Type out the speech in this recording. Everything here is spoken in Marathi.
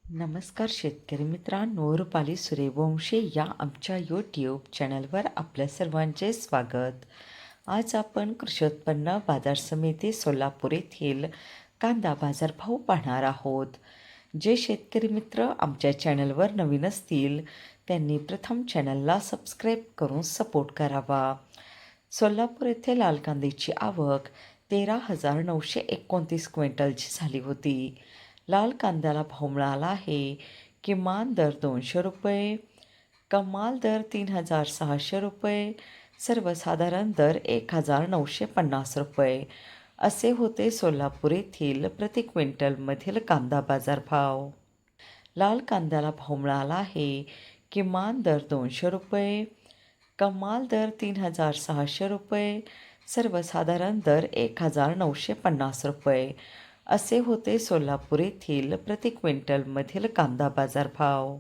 नमस्कार शेतकरी मित्रांनो, रुपाली सूर्यवंशी या आमच्या यूट्यूब चॅनलवर आपल्या सर्वांचे स्वागत. आज आपण कृषी उत्पन्न बाजार समिती सोलापूर येथील कांदा बाजारभाव पाहणार आहोत. जे शेतकरी मित्र आमच्या चॅनलवर नवीन असतील त्यांनी प्रथम चॅनलला सबस्क्राईब करून सपोर्ट करावा. सोलापूर येथे लाल कांद्याची आवक 13,929 क्विंटलची झाली होती. लाल कांद्याला भाव मिळाला आहे. किमान दर 200 रुपये, कमाल दर 3,600 रुपये, सर्वसाधारण दर 1,950 रुपये असे होते सोलापूर येथील प्रति क्विंटलमधील कांदा बाजारभाव. लाल कांद्याला भाव मिळाला आहे. किमान दर 200 रुपये, कमाल दर 3,600 रुपये, सर्वसाधारण दर 1,950 रुपये असे होते सोलापूर येथील प्रति क्विंटलमधील कांदा बाजारभाव.